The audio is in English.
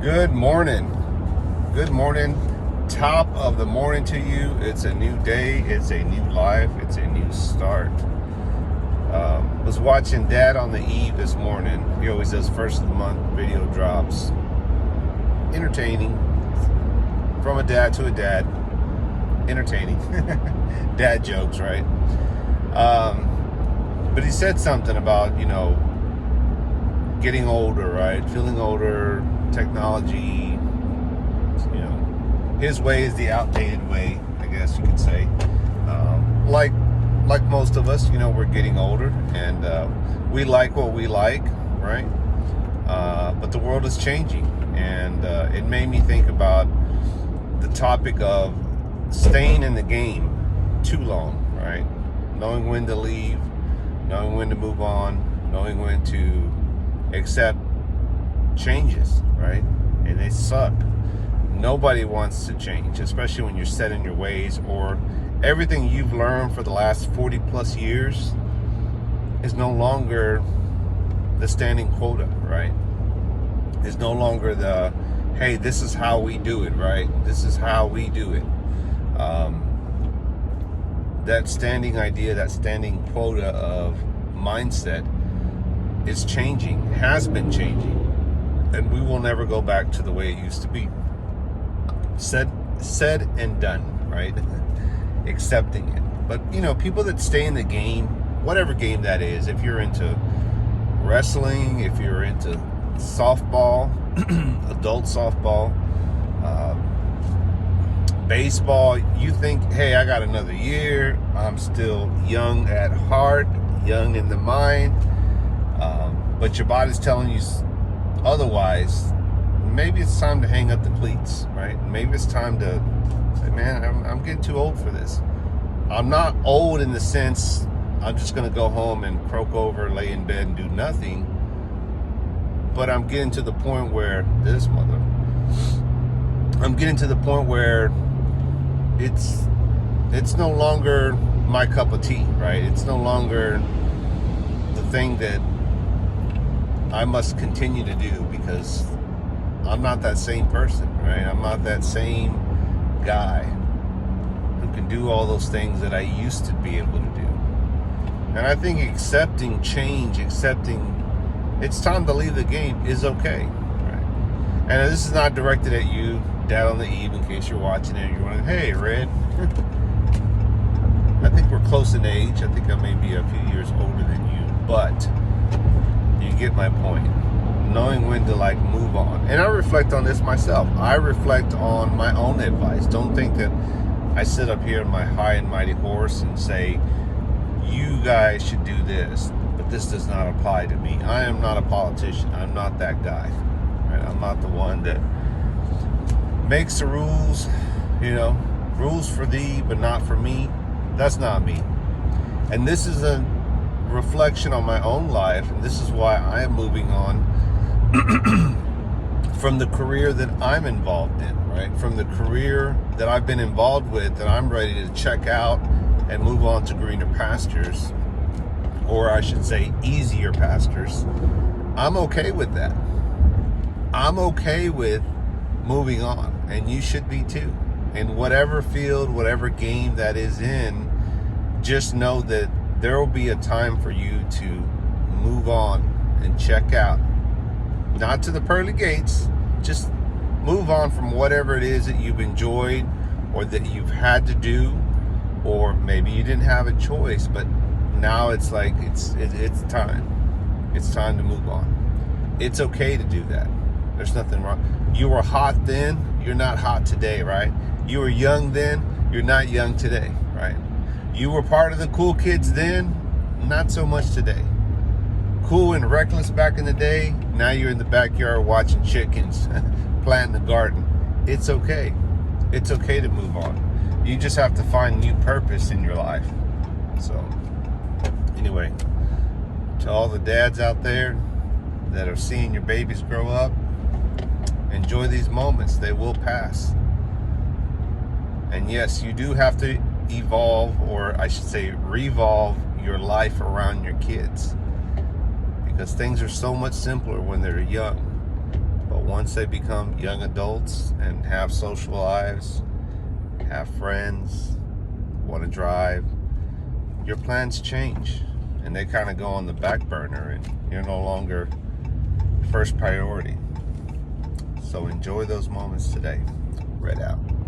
Good morning. Good morning. Top of the morning to you. It's a new day. It's a new life. It's a new start. Was watching Dad on the Eve this morning. He always does first of the month video drops. Entertaining. From a dad to a dad. Entertaining. Dad jokes, right? But he said something about, getting older, right? Feeling older, technology, his way is the outdated way, I guess you could say. Like most of us, we're getting older, and we like what we like, right? But the world is changing, and it made me think about the topic of staying in the game too long, right? Knowing when to leave, knowing when to move on, knowing when to accept changes, right? And they suck. Nobody wants to change, especially when you're set in your ways, or everything you've learned for the last 40 plus years is no longer the standing quota, right? Is no longer the, hey, this is how we do it, right? This is how we do it. That standing idea, that standing quota of mindset is changing, has been changing, and we will never go back to the way it used to be. Said and done, right? Accepting it. But people that stay in the game, whatever game that is, if you're into wrestling, if you're into softball, adult softball, baseball, you think, hey, I got another year, I'm still young at heart, young in the mind, but your body's telling you otherwise. Maybe it's time to hang up the cleats, right? Maybe it's time to say, man, I'm getting too old for this. I'm not old in the sense I'm just going to go home and croak over, lay in bed and do nothing. But I'm getting to the point where I'm getting to the point where it's no longer my cup of tea, right? It's no longer the thing that I must continue to do, because I'm not that same person, right? I'm not that same guy who can do all those things that I used to be able to do. And I think accepting change, accepting it's time to leave the game is okay, right? And this is not directed at you, Dad on the Eve, in case you're watching it and you're wondering, hey, Red, I think we're close in age. I think I may be a few years older than you, but you get my point. Knowing when to move on. And I reflect on this myself. I reflect on my own advice. Don't think that I sit up here on my high and mighty horse and say, you guys should do this, but this does not apply to me. I am not a politician. I'm not that guy. Right? I'm not the one that makes the rules, rules for thee, but not for me. That's not me. And this is a reflection on my own life, and this is why I am moving on from the career that I'm involved in, right? From the career that I've been involved with, that I'm ready to check out and move on to greener pastures, or I should say easier pastures. I'm okay with that. I'm okay with moving on, and you should be too. In whatever field, whatever game that is in, just know that there will be a time for you to move on and check out. Not to the pearly gates, just move on from whatever it is that you've enjoyed or that you've had to do, or maybe you didn't have a choice, but now it's like it's time. It's time to move on. It's okay to do that. There's nothing wrong. You were hot then, you're not hot today, right? You were young then, you're not young today, right? You were part of the cool kids then, not so much today. Cool and reckless back in the day, now you're in the backyard watching chickens, planting the garden. It's okay. It's okay to move on. You just have to find new purpose in your life. So, anyway, to all the dads out there that are seeing your babies grow up, enjoy these moments. They will pass. And yes, you do have to evolve, or I should say revolve your life around your kids, because things are so much simpler when they're young. But once they become young adults and have social lives, have friends, want to drive, your plans change and they kind of go on the back burner and you're no longer first priority. So enjoy those moments today. Red out.